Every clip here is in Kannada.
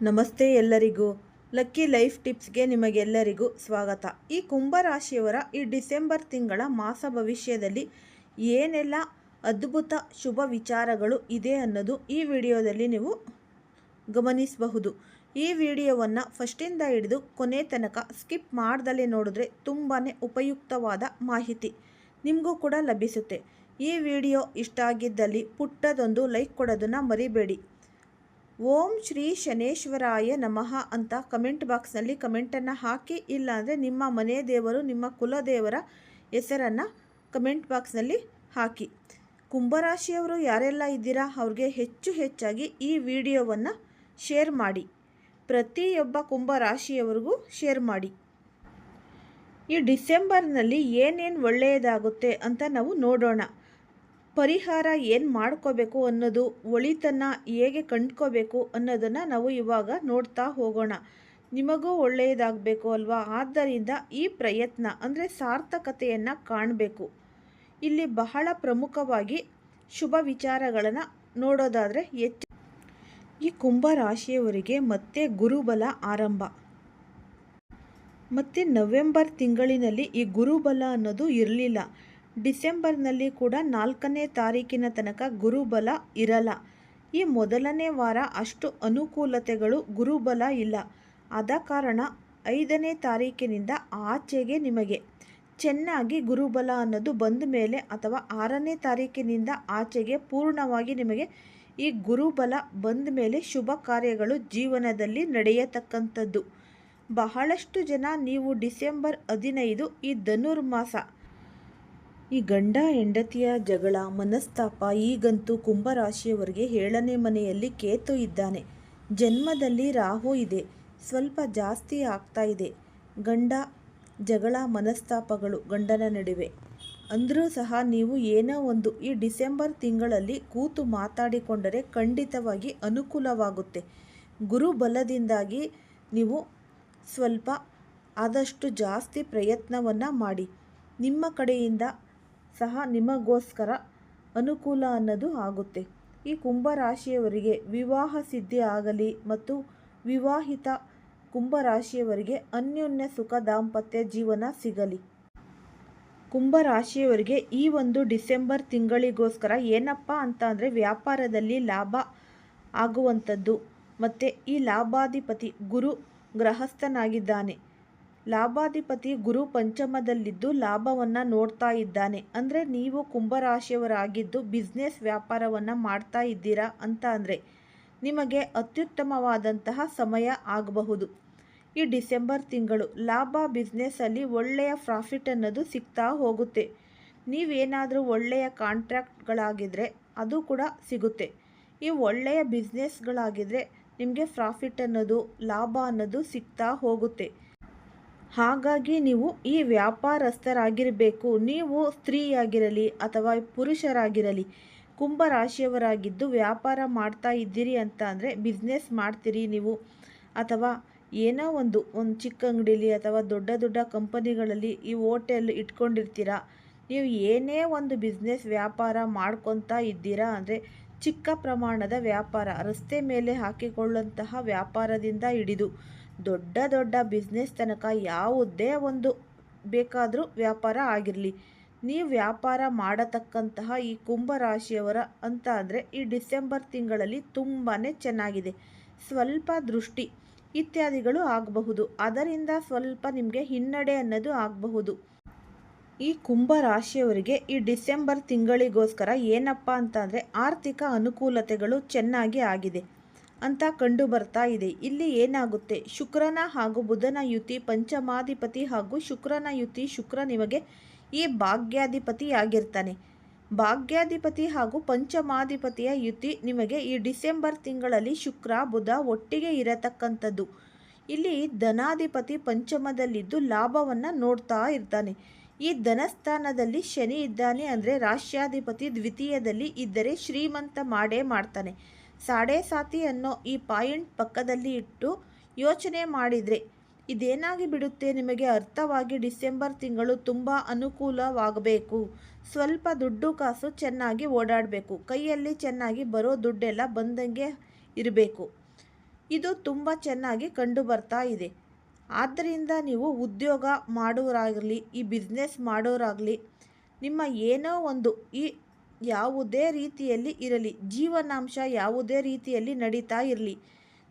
ನಮಸ್ತೆ ಎಲ್ಲರಿಗೂ. ಲಕ್ಕಿ ಲೈಫ್ ಟಿಪ್ಸ್ಗೆ ನಿಮಗೆಲ್ಲರಿಗೂ ಸ್ವಾಗತ. ಈ ಕುಂಭರಾಶಿಯವರ ಈ ಡಿಸೆಂಬರ್ ತಿಂಗಳ ಮಾಸ ಭವಿಷ್ಯದಲ್ಲಿ ಏನೆಲ್ಲ ಅದ್ಭುತ ಶುಭ ವಿಚಾರಗಳು ಇದೆ ಅನ್ನೋದು ಈ ವಿಡಿಯೋದಲ್ಲಿ ನೀವು ಗಮನಿಸಬಹುದು. ಈ ವಿಡಿಯೋವನ್ನು ಫಸ್ಟಿಂದ ಹಿಡಿದು ಕೊನೆ ತನಕ ಸ್ಕಿಪ್ ಮಾಡ್ದಲೇ ನೋಡಿದ್ರೆ ತುಂಬಾ ಉಪಯುಕ್ತವಾದ ಮಾಹಿತಿ ನಿಮಗೂ ಕೂಡ ಲಭಿಸುತ್ತೆ. ಈ ವಿಡಿಯೋ ಇಷ್ಟ ಆಗಿದ್ದಲ್ಲಿ ಪುಟ್ಟದೊಂದು ಲೈಕ್ ಕೊಡೋದನ್ನು ಮರಿಬೇಡಿ. ಓಂ ಶ್ರೀ ಶನೇಶ್ವರಾಯ ನಮಃ ಅಂತ ಕಮೆಂಟ್ ಬಾಕ್ಸ್ನಲ್ಲಿ ಕಮೆಂಟನ್ನು ಹಾಕಿ, ಇಲ್ಲಾಂದರೆ ನಿಮ್ಮ ಮನೆ ದೇವರು ನಿಮ್ಮ ಕುಲದೇವರ ಹೆಸರನ್ನು ಕಮೆಂಟ್ ಬಾಕ್ಸ್ನಲ್ಲಿ ಹಾಕಿ. ಕುಂಭರಾಶಿಯವರು ಯಾರೆಲ್ಲ ಇದ್ದೀರಾ ಅವ್ರಿಗೆ ಹೆಚ್ಚಾಗಿ ಈ ವಿಡಿಯೋವನ್ನು ಶೇರ್ ಮಾಡಿ. ಪ್ರತಿಯೊಬ್ಬ ಕುಂಭರಾಶಿಯವರಿಗೂ ಶೇರ್ ಮಾಡಿ. ಈ ಡಿಸೆಂಬರ್ನಲ್ಲಿ ಏನೇನು ಒಳ್ಳೆಯದಾಗುತ್ತೆ ಅಂತ ನಾವು ನೋಡೋಣ. ಪರಿಹಾರ ಏನು ಮಾಡ್ಕೋಬೇಕು ಅನ್ನೋದು, ಒಳಿತನ್ನು ಹೇಗೆ ಕಂಡ್ಕೋಬೇಕು ಅನ್ನೋದನ್ನು ನಾವು ಇವಾಗ ನೋಡ್ತಾ ಹೋಗೋಣ. ನಿಮಗೂ ಒಳ್ಳೆಯದಾಗಬೇಕು ಅಲ್ವಾ? ಆದ್ದರಿಂದ ಈ ಪ್ರಯತ್ನ ಅಂದರೆ ಸಾರ್ಥಕತೆಯನ್ನು ಕಾಣಬೇಕು. ಇಲ್ಲಿ ಬಹಳ ಪ್ರಮುಖವಾಗಿ ಶುಭ ವಿಚಾರಗಳನ್ನು ನೋಡೋದಾದರೆ ಈ ಕುಂಭರಾಶಿಯವರಿಗೆ ಮತ್ತೆ ಗುರುಬಲ ಆರಂಭ. ಮತ್ತು ನವೆಂಬರ್ ತಿಂಗಳಿನಲ್ಲಿ ಈ ಗುರುಬಲ ಅನ್ನೋದು ಇರಲಿಲ್ಲ. ಡಿಸೆಂಬರ್ನಲ್ಲಿ ಕೂಡ 4ನೇ ತಾರೀಕಿನ ತನಕ ಗುರುಬಲ ಇರಲ್ಲ. ಈ ಮೊದಲನೇ ವಾರ ಅಷ್ಟು ಅನುಕೂಲತೆಗಳು ಗುರುಬಲ ಇಲ್ಲ. ಆದ ಕಾರಣ 5ನೇ ತಾರೀಕಿನಿಂದ ಆಚೆಗೆ ನಿಮಗೆ ಚೆನ್ನಾಗಿ ಗುರುಬಲ ಅನ್ನೋದು ಬಂದ ಮೇಲೆ, ಅಥವಾ 6ನೇ ತಾರೀಕಿನಿಂದ ಆಚೆಗೆ ಪೂರ್ಣವಾಗಿ ನಿಮಗೆ ಈ ಗುರುಬಲ ಬಂದ ಮೇಲೆ ಶುಭ ಕಾರ್ಯಗಳು ಜೀವನದಲ್ಲಿ ನಡೆಯತಕ್ಕಂಥದ್ದು. ಬಹಳಷ್ಟು ಜನ ನೀವು ಡಿಸೆಂಬರ್ 15 ಈ ಧನುರ್ಮಾಸ, ಈ ಗಂಡ ಹೆಂಡತಿಯ ಜಗಳ ಮನಸ್ತಾಪ, ಈಗಂತೂ ಕುಂಭರಾಶಿಯವರಿಗೆ 7ನೇ ಮನೆಯಲ್ಲಿ ಕೇತು ಇದ್ದಾನೆ, ಜನ್ಮದಲ್ಲಿ ರಾಹು ಇದೆ, ಸ್ವಲ್ಪ ಜಾಸ್ತಿ ಆಗ್ತಾ ಇದೆ ಗಂಡ ಜಗಳ ಮನಸ್ತಾಪಗಳು ಗಂಡನ ನಡುವೆ. ಅಂದರೂ ಸಹ ನೀವು ಏನೋ ಒಂದು ಈ ಡಿಸೆಂಬರ್ ತಿಂಗಳಲ್ಲಿ ಕೂತು ಮಾತಾಡಿಕೊಂಡರೆ ಖಂಡಿತವಾಗಿ ಅನುಕೂಲವಾಗುತ್ತೆ. ಗುರುಬಲದಿಂದಾಗಿ ನೀವು ಸ್ವಲ್ಪ ಆದಷ್ಟು ಜಾಸ್ತಿ ಪ್ರಯತ್ನವನ್ನು ಮಾಡಿ. ನಿಮ್ಮ ಕಡೆಯಿಂದ ಸಹ ನಿಮಗೋಸ್ಕರ ಅನುಕೂಲ ಅನ್ನೋದು ಆಗುತ್ತೆ. ಈ ಕುಂಭರಾಶಿಯವರಿಗೆ ವಿವಾಹ ಸಿದ್ಧಿ ಆಗಲಿ ಮತ್ತು ವಿವಾಹಿತ ಕುಂಭರಾಶಿಯವರಿಗೆ ಅನ್ಯೋನ್ಯ ಸುಖ ದಾಂಪತ್ಯ ಜೀವನ ಸಿಗಲಿ. ಕುಂಭರಾಶಿಯವರಿಗೆ ಈ ಒಂದು ಡಿಸೆಂಬರ್ ತಿಂಗಳಿಗೋಸ್ಕರ ಏನಪ್ಪ ಅಂತ ಅಂದರೆ ವ್ಯಾಪಾರದಲ್ಲಿ ಲಾಭ ಆಗುವಂಥದ್ದು. ಮತ್ತು ಈ ಲಾಭಾಧಿಪತಿ ಗುರು ಗೃಹಸ್ಥನಾಗಿದ್ದಾನೆ. ಲಾಭಾಧಿಪತಿ ಗುರು ಪಂಚಮದಲ್ಲಿದ್ದು ಲಾಭವನ್ನು ನೋಡ್ತಾ ಇದ್ದಾನೆ. ಅಂದರೆ ನೀವು ಕುಂಭರಾಶಿಯವರಾಗಿದ್ದು ಬಿಸ್ನೆಸ್ ವ್ಯಾಪಾರವನ್ನು ಮಾಡ್ತಾ ಇದ್ದೀರಾ ಅಂತ ಅಂದರೆ ನಿಮಗೆ ಅತ್ಯುತ್ತಮವಾದಂತಹ ಸಮಯ ಆಗಬಹುದು. ಈ ಡಿಸೆಂಬರ್ ತಿಂಗಳು ಲಾಭ ಬಿಸ್ನೆಸ್ಸಲ್ಲಿ ಒಳ್ಳೆಯ ಪ್ರಾಫಿಟ್ ಅನ್ನೋದು ಸಿಗ್ತಾ ಹೋಗುತ್ತೆ. ನೀವೇನಾದರೂ ಒಳ್ಳೆಯ ಕಾಂಟ್ರಾಕ್ಟ್ಗಳಾಗಿದ್ದರೆ ಅದು ಕೂಡ ಸಿಗುತ್ತೆ. ಈ ಒಳ್ಳೆಯ ಬಿಸ್ನೆಸ್ಗಳಾಗಿದ್ದರೆ ನಿಮಗೆ ಪ್ರಾಫಿಟ್ ಅನ್ನೋದು ಲಾಭ ಅನ್ನೋದು ಸಿಗ್ತಾ ಹೋಗುತ್ತೆ. ಹಾಗಾಗಿ ನೀವು ಈ ವ್ಯಾಪಾರಸ್ಥರಾಗಿರಬೇಕು. ನೀವು ಸ್ತ್ರೀಯಾಗಿರಲಿ ಅಥವಾ ಪುರುಷರಾಗಿರಲಿ, ಕುಂಭರಾಶಿಯವರಾಗಿದ್ದು ವ್ಯಾಪಾರ ಮಾಡ್ತಾ ಇದ್ದೀರಿ ಅಂತ ಅಂದರೆ ಬಿಸ್ನೆಸ್ ಮಾಡ್ತೀರಿ ನೀವು, ಅಥವಾ ಏನೋ ಒಂದು ಚಿಕ್ಕ ಅಂಗಡಿಲಿ ಅಥವಾ ದೊಡ್ಡ ಕಂಪನಿಗಳಲ್ಲಿ ಈ ಹೋಟೆಲ್ ಇಟ್ಕೊಂಡಿರ್ತೀರಾ. ನೀವು ಏನೇ ಒಂದು ಬಿಸ್ನೆಸ್ ವ್ಯಾಪಾರ ಮಾಡ್ಕೊತಾ ಇದ್ದೀರಾ ಅಂದರೆ ಚಿಕ್ಕ ಪ್ರಮಾಣದ ವ್ಯಾಪಾರ, ರಸ್ತೆ ಮೇಲೆ ಹಾಕಿಕೊಳ್ಳುವಂತಹ ವ್ಯಾಪಾರದಿಂದ ಹಿಡಿದು ದೊಡ್ಡ ಬಿಸ್ನೆಸ್ ತನಕ ಯಾವುದೇ ಒಂದು ಬೇಕಾದರೂ ವ್ಯಾಪಾರ ಆಗಿರಲಿ, ನೀವು ವ್ಯಾಪಾರ ಮಾಡತಕ್ಕಂತಹ ಈ ಕುಂಭರಾಶಿಯವರ ಅಂತ ಅಂದರೆ ಈ ಡಿಸೆಂಬರ್ ತಿಂಗಳಲ್ಲಿ ತುಂಬಾ ಚೆನ್ನಾಗಿದೆ. ಸ್ವಲ್ಪ ದೃಷ್ಟಿ ಇತ್ಯಾದಿಗಳು ಆಗಬಹುದು, ಅದರಿಂದ ಸ್ವಲ್ಪ ನಿಮಗೆ ಹಿನ್ನಡೆ ಅನ್ನೋದು ಆಗಬಹುದು. ಈ ಕುಂಭರಾಶಿಯವರಿಗೆ ಈ ಡಿಸೆಂಬರ್ ತಿಂಗಳಿಗೋಸ್ಕರ ಏನಪ್ಪ ಅಂತ ಅಂದರೆ ಆರ್ಥಿಕ ಅನುಕೂಲತೆಗಳು ಚೆನ್ನಾಗಿ ಆಗಿದೆ ಅಂತ ಕಂಡು ಬರ್ತಾ ಇದೆ. ಇಲ್ಲಿ ಏನಾಗುತ್ತೆ, ಶುಕ್ರನ ಹಾಗೂ ಬುಧನ ಯುತಿ, ಪಂಚಮಾಧಿಪತಿ ಹಾಗೂ ಶುಕ್ರನ ಯುತಿ. ಶುಕ್ರ ನಿಮಗೆ ಈ ಭಾಗ್ಯಾಧಿಪತಿ ಆಗಿರ್ತಾನೆ. ಭಾಗ್ಯಾಧಿಪತಿ ಹಾಗೂ ಪಂಚಮಾಧಿಪತಿಯ ಯುತಿ ನಿಮಗೆ ಈ ಡಿಸೆಂಬರ್ ತಿಂಗಳಲ್ಲಿ ಶುಕ್ರ ಬುಧ ಒಟ್ಟಿಗೆ ಇರತಕ್ಕಂಥದ್ದು. ಇಲ್ಲಿ ಧನಾಧಿಪತಿ ಪಂಚಮದಲ್ಲಿದ್ದು ಲಾಭವನ್ನು ನೋಡ್ತಾ ಇರ್ತಾನೆ. ಈ ಧನಸ್ಥಾನದಲ್ಲಿ ಶನಿ ಇದ್ದಾನೆ ಅಂದರೆ ರಾಶ್ಯಾಧಿಪತಿ ದ್ವಿತೀಯದಲ್ಲಿ ಇದ್ದರೆ ಶ್ರೀಮಂತ ಮಾಡೇ ಮಾಡ್ತಾನೆ. ಸಾಡೆ ಸಾತಿ ಅನ್ನೋ ಈ ಪಾಯಿಂಟ್ ಪಕ್ಕದಲ್ಲಿ ಇಟ್ಟು ಯೋಚನೆ ಮಾಡಿದರೆ ಇದೇನಾಗಿ ಬಿಡುತ್ತೆ ನಿಮಗೆ ಅರ್ಥವಾಗಿ. ಡಿಸೆಂಬರ್ ತಿಂಗಳು ತುಂಬ ಅನುಕೂಲವಾಗಬೇಕು. ಸ್ವಲ್ಪ ದುಡ್ಡು ಕಾಸು ಚೆನ್ನಾಗಿ ಓಡಾಡಬೇಕು. ಕೈಯಲ್ಲಿ ಚೆನ್ನಾಗಿ ಬರೋ ದುಡ್ಡೆಲ್ಲ ಬಂದಂಗೆ ಇರಬೇಕು. ಇದು ತುಂಬ ಚೆನ್ನಾಗಿ ಕಂಡು ಬರ್ತಾ ಇದೆ. ಆದ್ದರಿಂದ ನೀವು ಉದ್ಯೋಗ ಮಾಡೋರಾಗಲಿ, ಈ ಬಿಸ್ನೆಸ್ ಮಾಡೋರಾಗಲಿ, ನಿಮ್ಮ ಏನೋ ಒಂದು ಈ ಯಾವುದೇ ರೀತಿಯಲ್ಲಿ ಇರಲಿ, ಜೀವನಾಂಶ ಯಾವುದೇ ರೀತಿಯಲ್ಲಿ ನಡೀತಾ ಇರಲಿ,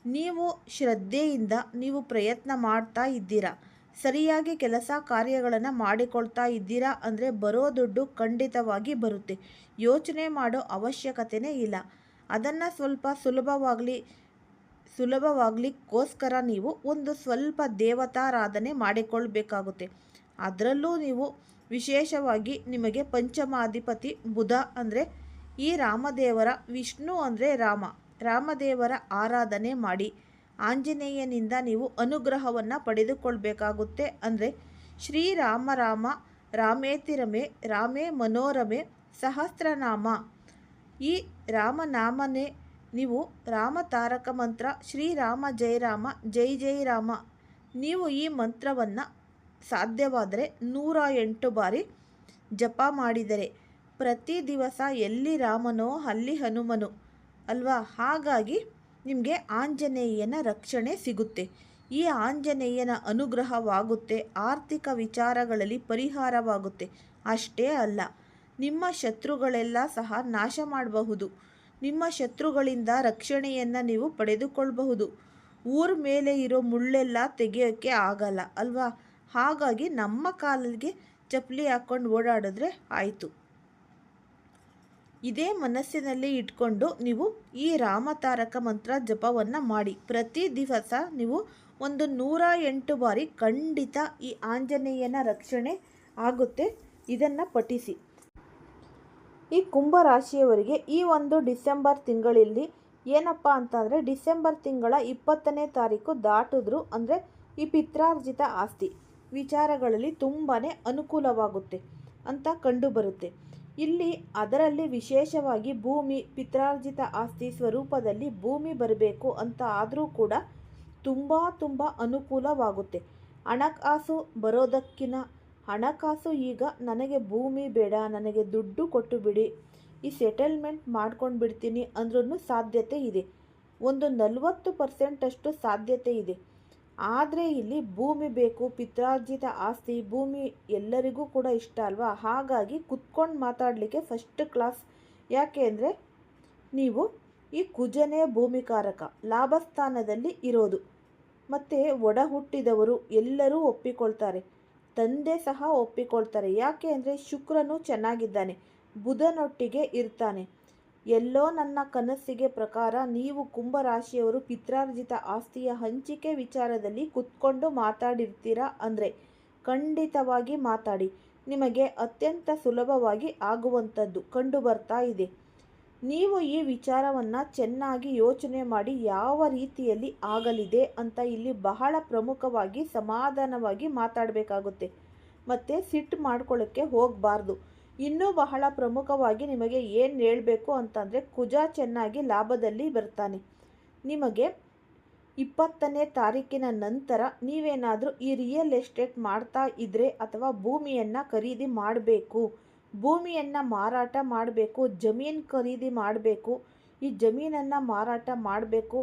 ನೀವು ಶ್ರದ್ಧೆಯಿಂದ ನೀವು ಪ್ರಯತ್ನ ಮಾಡ್ತಾ ಇದ್ದೀರಾ, ಸರಿಯಾಗಿ ಕೆಲಸ ಕಾರ್ಯಗಳನ್ನು ಮಾಡಿಕೊಳ್ತಾ ಇದ್ದೀರಾ ಅಂದರೆ ಬರೋ ದುಡ್ಡು ಖಂಡಿತವಾಗಿ ಬರುತ್ತೆ. ಯೋಚನೆ ಮಾಡೋ ಅವಶ್ಯಕತೆಯೇ ಇಲ್ಲ. ಅದನ್ನು ಸ್ವಲ್ಪ ಸುಲಭವಾಗಲಿಕ್ಕೋಸ್ಕರ ನೀವು ಒಂದು ಸ್ವಲ್ಪ ದೇವತಾರಾಧನೆ ಮಾಡಿಕೊಳ್ಬೇಕಾಗುತ್ತೆ. ಅದರಲ್ಲೂ ನೀವು ವಿಶೇಷವಾಗಿ ನಿಮಗೆ ಪಂಚಮಾಧಿಪತಿ ಬುಧ ಅಂದರೆ ಈ ರಾಮದೇವರ, ವಿಷ್ಣು ಅಂದರೆ ರಾಮದೇವರ ಆರಾಧನೆ ಮಾಡಿ ಆಂಜನೇಯನಿಂದ ನೀವು ಅನುಗ್ರಹವನ್ನು ಪಡೆದುಕೊಳ್ಬೇಕಾಗುತ್ತೆ. ಅಂದರೆ ಶ್ರೀರಾಮ ರಾಮ ರಾಮೇತಿ ರಮೆ ರಾಮೇ ಮನೋರಮೆ ಸಹಸ್ರನಾಮ, ಈ ರಾಮನಾಮನೇ ನೀವು ರಾಮ ತಾರಕ ಮಂತ್ರ ಶ್ರೀರಾಮ ಜಯ ರಾಮ ಜೈ ಜೈ ರಾಮ, ನೀವು ಈ ಮಂತ್ರವನ್ನು ಸಾಧ್ಯವಾದರೆ 108 ಬಾರಿ ಜಪ ಮಾಡಿದರೆ ಪ್ರತಿ ದಿವಸ ಎಲ್ಲಿ ರಾಮನೋ ಅಲ್ಲಿ ಹನುಮನು ಅಲ್ವಾ. ಹಾಗಾಗಿ ನಿಮಗೆ ಆಂಜನೇಯನ ರಕ್ಷಣೆ ಸಿಗುತ್ತೆ, ಈ ಆಂಜನೇಯನ ಅನುಗ್ರಹವಾಗುತ್ತೆ, ಆರ್ಥಿಕ ವಿಚಾರಗಳಲ್ಲಿ ಪರಿಹಾರವಾಗುತ್ತೆ. ಅಷ್ಟೇ ಅಲ್ಲ, ನಿಮ್ಮ ಶತ್ರುಗಳೆಲ್ಲ ಸಹ ನಾಶ ಮಾಡಬಹುದು, ನಿಮ್ಮ ಶತ್ರುಗಳಿಂದ ರಕ್ಷಣೆಯನ್ನು ನೀವು ಪಡೆದುಕೊಳ್ಳಬಹುದು. ಊರ ಮೇಲೆ ಇರೋ ಮುಳ್ಳೆಲ್ಲ ತೆಗೆಯೋಕ್ಕೆ ಆಗಲ್ಲ ಅಲ್ವಾ. ಹಾಗಾಗಿ ನಮ್ಮ ಕಾಲಿಗೆ ಚಪ್ಪಲಿ ಹಾಕ್ಕೊಂಡು ಓಡಾಡಿದ್ರೆ ಆಯಿತು. ಇದೇ ಮನಸ್ಸಿನಲ್ಲಿ ಇಟ್ಕೊಂಡು ನೀವು ಈ ರಾಮತಾರಕ ಮಂತ್ರ ಜಪವನ್ನು ಮಾಡಿ ಪ್ರತಿ ದಿವಸ ನೀವು ಒಂದು 108 ಬಾರಿ ಖಂಡಿತ ಈ ಆಂಜನೇಯನ ರಕ್ಷಣೆ ಆಗುತ್ತೆ. ಇದನ್ನು ಪಠಿಸಿ. ಈ ಕುಂಭರಾಶಿಯವರಿಗೆ ಈ ಒಂದು ಡಿಸೆಂಬರ್ ತಿಂಗಳಲ್ಲಿ ಏನಪ್ಪ ಅಂತಂದರೆ, ಡಿಸೆಂಬರ್ ತಿಂಗಳ 20ನೇ ತಾರೀಕು ದಾಟಿದ್ರು ಅಂದರೆ ಈ ಪಿತ್ರಾರ್ಜಿತ ಆಸ್ತಿ ವಿಚಾರಗಳಲ್ಲಿ ತುಂಬಾ ಅನುಕೂಲವಾಗುತ್ತೆ ಅಂತ ಕಂಡುಬರುತ್ತೆ. ಇಲ್ಲಿ ಅದರಲ್ಲಿ ವಿಶೇಷವಾಗಿ ಭೂಮಿ, ಪಿತ್ರಾರ್ಜಿತ ಆಸ್ತಿ ಸ್ವರೂಪದಲ್ಲಿ ಭೂಮಿ ಬರಬೇಕು ಅಂತ ಆದರೂ ಕೂಡ ತುಂಬ ಅನುಕೂಲವಾಗುತ್ತೆ. ಹಣಕಾಸು ಬರೋದಕ್ಕಿಂತ ಹಣಕಾಸು ಈಗ ನನಗೆ ಭೂಮಿ ಬೇಡ, ನನಗೆ ದುಡ್ಡು ಕೊಟ್ಟು ಬಿಡಿ, ಈ ಸೆಟಲ್ಮೆಂಟ್ ಮಾಡ್ಕೊಂಡು ಬಿಡ್ತೀನಿ ಅಂದ್ರೂ ಸಾಧ್ಯತೆ ಇದೆ. ಒಂದು 40% ಅಷ್ಟು ಸಾಧ್ಯತೆ ಇದೆ. ಆದರೆ ಇಲ್ಲಿ ಭೂಮಿ ಬೇಕು, ಪಿತ್ರಾರ್ಜಿತ ಆಸ್ತಿ, ಭೂಮಿ ಎಲ್ಲರಿಗೂ ಕೂಡ ಇಷ್ಟ ಅಲ್ವಾ. ಹಾಗಾಗಿ ಕುತ್ಕೊಂಡು ಮಾತಾಡಲಿಕ್ಕೆ ಫಸ್ಟ್ ಕ್ಲಾಸ್. ಯಾಕೆ ಅಂದರೆ ನೀವು ಈ ಕುಜನೇ ಭೂಮಿಕಾರಕ, ಲಾಭಸ್ಥಾನದಲ್ಲಿ ಇರೋದು. ಮತ್ತು ಒಡ ಹುಟ್ಟಿದವರು ಎಲ್ಲರೂ ಒಪ್ಪಿಕೊಳ್ತಾರೆ, ತಂದೆ ಸಹ ಒಪ್ಪಿಕೊಳ್ತಾರೆ. ಯಾಕೆ ಅಂದರೆ ಶುಕ್ರನು ಚೆನ್ನಾಗಿದ್ದಾನೆ, ಬುಧನೊಟ್ಟಿಗೆ ಇರ್ತಾನೆ. ಎಲ್ಲೋ ನನ್ನ ಕನಸಿಗೆ ಪ್ರಕಾರ ನೀವು ಕುಂಭರಾಶಿಯವರು ಪಿತ್ರಾರ್ಜಿತ ಆಸ್ತಿಯ ಹಂಚಿಕೆ ವಿಚಾರದಲ್ಲಿ ಕುತ್ಕೊಂಡು ಮಾತಾಡಿರ್ತೀರಾ ಅಂದರೆ ಖಂಡಿತವಾಗಿ ಮಾತಾಡಿ, ನಿಮಗೆ ಅತ್ಯಂತ ಸುಲಭವಾಗಿ ಆಗುವಂಥದ್ದು ಕಂಡು ಬರ್ತಾ ಇದೆ. ನೀವು ಈ ವಿಚಾರವನ್ನು ಚೆನ್ನಾಗಿ ಯೋಚನೆ ಮಾಡಿ ಯಾವ ರೀತಿಯಲ್ಲಿ ಆಗಲಿದೆ ಅಂತ ಇಲ್ಲಿ ಬಹಳ ಪ್ರಮುಖವಾಗಿ ಸಮಾಧಾನವಾಗಿ ಮಾತಾಡಬೇಕಾಗುತ್ತೆ. ಮತ್ತು ಸಿಟ್ಟು ಮಾಡ್ಕೊಳ್ಳೋಕ್ಕೆ ಹೋಗಬಾರ್ದು. ಇನ್ನೂ ಬಹಳ ಪ್ರಮುಖವಾಗಿ ನಿಮಗೆ ಏನು ಹೇಳಬೇಕು ಅಂತಂದರೆ, ಕುಜ ಚೆನ್ನಾಗಿ ಲಾಭದಲ್ಲಿ ಬರ್ತಾನೆ. ನಿಮಗೆ 20ನೇ ತಾರೀಕಿನ ನಂತರ ನೀವೇನಾದರೂ ಈ ರಿಯಲ್ ಎಸ್ಟೇಟ್ ಮಾಡ್ತಾ ಇದ್ದರೆ ಅಥವಾ ಭೂಮಿಯನ್ನು ಖರೀದಿ ಮಾಡಬೇಕು, ಭೂಮಿಯನ್ನು ಮಾರಾಟ ಮಾಡಬೇಕು, ಜಮೀನು ಖರೀದಿ ಮಾಡಬೇಕು, ಈ ಜಮೀನನ್ನು ಮಾರಾಟ ಮಾಡಬೇಕು,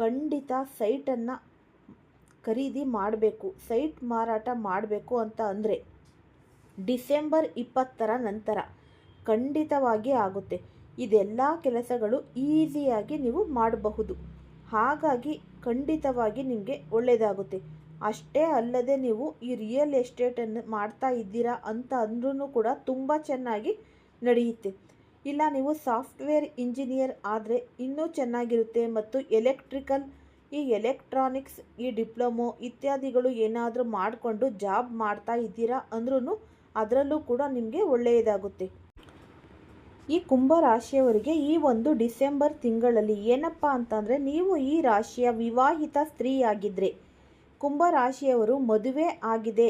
ಖಂಡಿತ ಸೈಟನ್ನು ಖರೀದಿ ಮಾಡಬೇಕು, ಸೈಟ್ ಮಾರಾಟ ಮಾಡಬೇಕು ಅಂತ ಅಂದರೆ ಡಿಸೆಂಬರ್ 20ರ ನಂತರ ಖಂಡಿತವಾಗಿ ಆಗುತ್ತೆ. ಇದೆಲ್ಲ ಕೆಲಸಗಳು ಈಸಿಯಾಗಿ ನೀವು ಮಾಡಬಹುದು. ಹಾಗಾಗಿ ಖಂಡಿತವಾಗಿ ನಿಮಗೆ ಒಳ್ಳೆಯದಾಗುತ್ತೆ. ಅಷ್ಟೇ ಅಲ್ಲದೆ ನೀವು ಈ ರಿಯಲ್ ಎಸ್ಟೇಟನ್ನು ಮಾಡ್ತಾ ಇದ್ದೀರಾ ಅಂತ ಅಂದ್ರೂ ಕೂಡ ತುಂಬ ಚೆನ್ನಾಗಿ ನಡೆಯುತ್ತೆ. ಇಲ್ಲ ನೀವು ಸಾಫ್ಟ್ವೇರ್ ಇಂಜಿನಿಯರ್ ಆದರೆ ಇನ್ನೂ ಚೆನ್ನಾಗಿರುತ್ತೆ. ಮತ್ತು ಈ ಎಲೆಕ್ಟ್ರಾನಿಕ್ಸ್, ಈ ಡಿಪ್ಲೊಮೊ ಇತ್ಯಾದಿಗಳು ಏನಾದರೂ ಮಾಡಿಕೊಂಡು ಜಾಬ್ ಮಾಡ್ತಾ ಇದ್ದೀರಾ ಅಂದ್ರೂ ಅದರಲ್ಲೂ ಕೂಡ ನಿಮಗೆ ಒಳ್ಳೆಯದಾಗುತ್ತೆ. ಈ ಕುಂಭರಾಶಿಯವರಿಗೆ ಈ ಒಂದು ಡಿಸೆಂಬರ್ ತಿಂಗಳಲ್ಲಿ ಏನಪ್ಪ ಅಂತಂದರೆ, ನೀವು ಈ ರಾಶಿಯ ವಿವಾಹಿತ ಸ್ತ್ರೀಯಾಗಿದ್ದರೆ, ಕುಂಭರಾಶಿಯವರು ಮದುವೆ ಆಗಿದೆ,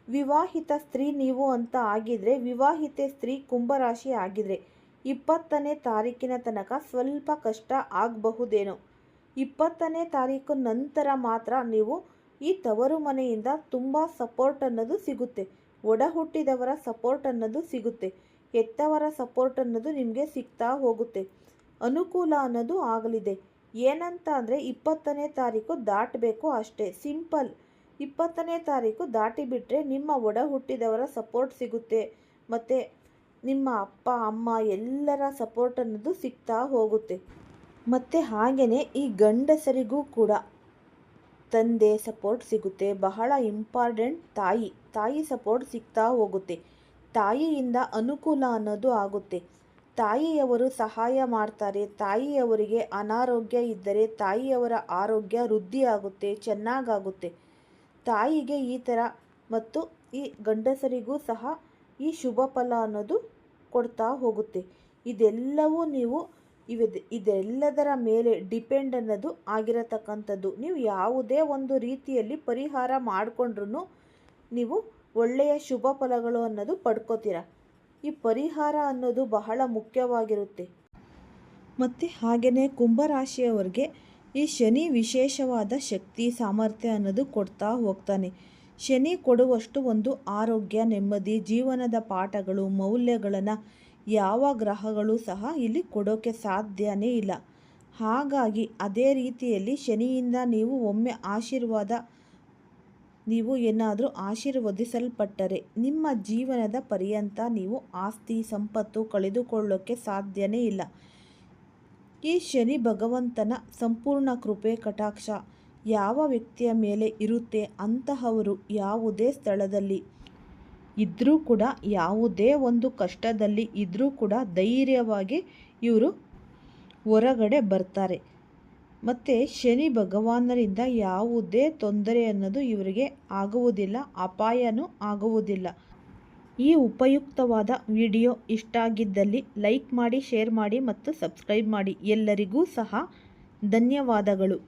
ವಿವಾಹಿತ ಸ್ತ್ರೀ ನೀವು ಅಂತ ಆಗಿದ್ರೆ, ವಿವಾಹಿತೆ ಸ್ತ್ರೀ ಕುಂಭರಾಶಿ ಆಗಿದ್ರೆ 20ನೇ ತಾರೀಕಿನ ತನಕ ಸ್ವಲ್ಪ ಕಷ್ಟ ಆಗಬಹುದೇನೋ. 20ನೇ ತಾರೀಕು ನಂತರ ಮಾತ್ರ ನೀವು ಈ ತವರು ಮನೆಯಿಂದ ತುಂಬ ಸಪೋರ್ಟ್ ಅನ್ನೋದು ಸಿಗುತ್ತೆ, ಒಡ ಹುಟ್ಟಿದವರ ಸಪೋರ್ಟ್ ಅನ್ನೋದು ಸಿಗುತ್ತೆ, ಹೆತ್ತವರ ಸಪೋರ್ಟ್ ಅನ್ನೋದು ನಿಮಗೆ ಸಿಗ್ತಾ ಹೋಗುತ್ತೆ, ಅನುಕೂಲ ಅನ್ನೋದು ಆಗಲಿದೆ. ಏನಂತ ಅಂದರೆ 20ನೇ ತಾರೀಕು ದಾಟಬೇಕು ಅಷ್ಟೇ, ಸಿಂಪಲ್. 20ನೇ ತಾರೀಕು ದಾಟಿ ಬಿಟ್ಟರೆ ನಿಮ್ಮ ಒಡ ಹುಟ್ಟಿದವರ ಸಪೋರ್ಟ್ ಸಿಗುತ್ತೆ, ಮತ್ತು ನಿಮ್ಮ ಅಪ್ಪ ಅಮ್ಮ ಎಲ್ಲರ ಸಪೋರ್ಟ್ ಅನ್ನೋದು ಸಿಗ್ತಾ ಹೋಗುತ್ತೆ. ಮತ್ತು ಹಾಗೆಯೇ ಈ ಗಂಡಸರಿಗೂ ಕೂಡ ತಂದೆ ಸಪೋರ್ಟ್ ಸಿಗುತ್ತೆ. ಬಹಳ ಇಂಪಾರ್ಟೆಂಟ್ ತಾಯಿ ಸಪೋರ್ಟ್ ಸಿಗ್ತಾ ಹೋಗುತ್ತೆ. ತಾಯಿಯಿಂದ ಅನುಕೂಲ ಅನ್ನೋದು ಆಗುತ್ತೆ. ತಾಯಿಯವರು ಸಹಾಯ ಮಾಡ್ತಾರೆ. ತಾಯಿಯವರಿಗೆ ಅನಾರೋಗ್ಯ ಇದ್ದರೆ ತಾಯಿಯವರ ಆರೋಗ್ಯ ವೃದ್ಧಿ ಆಗುತ್ತೆ, ಚೆನ್ನಾಗಾಗುತ್ತೆ. ತಾಯಿಗೆ ಈ ಥರ ಮತ್ತು ಈ ಗಂಡಸರಿಗೂ ಸಹ ಈ ಶುಭ ಫಲ ಅನ್ನೋದು ಕೊಡ್ತಾ ಹೋಗುತ್ತೆ. ಇದೆಲ್ಲವೂ ನೀವು ಇದೆಲ್ಲದರ ಮೇಲೆ ಡಿಪೆಂಡ್ ಅನ್ನೋದು ಆಗಿರತಕ್ಕಂಥದ್ದು. ನೀವು ಯಾವುದೇ ಒಂದು ರೀತಿಯಲ್ಲಿ ಪರಿಹಾರ ಮಾಡಿಕೊಂಡ್ರೂ ನೀವು ಒಳ್ಳೆಯ ಶುಭ ಫಲಗಳು ಅನ್ನೋದು ಪಡ್ಕೋತೀರ. ಈ ಪರಿಹಾರ ಅನ್ನೋದು ಬಹಳ ಮುಖ್ಯವಾಗಿರುತ್ತೆ. ಮತ್ತು ಹಾಗೆಯೇ ಕುಂಭರಾಶಿಯವರಿಗೆ ಈ ಶನಿ ವಿಶೇಷವಾದ ಶಕ್ತಿ ಸಾಮರ್ಥ್ಯ ಅನ್ನೋದು ಕೊಡ್ತಾ ಹೋಗ್ತಾನೆ. ಶನಿ ಕೊಡುವಷ್ಟು ಒಂದು ಆರೋಗ್ಯ, ನೆಮ್ಮದಿ, ಜೀವನದ ಪಾಠಗಳು, ಮೌಲ್ಯಗಳನ್ನು ಯಾವ ಗ್ರಹಗಳು ಸಹ ಇಲ್ಲಿ ಕೊಡೋಕ್ಕೆ ಸಾಧ್ಯನೇ ಇಲ್ಲ. ಹಾಗಾಗಿ ಅದೇ ರೀತಿಯಲ್ಲಿ ಶನಿಯಿಂದ ನೀವು ಒಮ್ಮೆ ನೀವು ಏನಾದರೂ ಆಶೀರ್ವದಿಸಲ್ಪಟ್ಟರೆ ನಿಮ್ಮ ಜೀವನದ ಪರ್ಯಂತ ನೀವು ಆಸ್ತಿ ಸಂಪತ್ತು ಕಳೆದುಕೊಳ್ಳೋಕ್ಕೆ ಸಾಧ್ಯನೇ ಇಲ್ಲ. ಈ ಶನಿ ಭಗವಂತನ ಸಂಪೂರ್ಣ ಕೃಪೆ ಕಟಾಕ್ಷ ಯಾವ ವ್ಯಕ್ತಿಯ ಮೇಲೆ ಇರುತ್ತೆ, ಅಂತಹವರು ಯಾವುದೇ ಸ್ಥಳದಲ್ಲಿ ಇದ್ದರೂ ಕೂಡ, ಯಾವುದೇ ಒಂದು ಕಷ್ಟದಲ್ಲಿ ಇದ್ದರೂ ಕೂಡ ಧೈರ್ಯವಾಗಿ ಇವರು ಹೊರಗಡೆ ಬರ್ತಾರೆ. ಮತ್ತು ಶನಿ ಭಗವಾನರಿಂದ ಯಾವುದೇ ತೊಂದರೆ ಅನ್ನೋದು ಇವರಿಗೆ ಆಗುವುದಿಲ್ಲ, ಅಪಾಯನೂ ಆಗುವುದಿಲ್ಲ. ಈ ಉಪಯುಕ್ತವಾದ ವಿಡಿಯೋ ಇಷ್ಟ ಆಗಿದ್ದಲ್ಲಿ ಲೈಕ್ ಮಾಡಿ, ಶೇರ್ ಮಾಡಿ ಮತ್ತು ಸಬ್ಸ್ಕ್ರೈಬ್ ಮಾಡಿ. ಎಲ್ಲರಿಗೂ ಸಹ ಧನ್ಯವಾದಗಳು.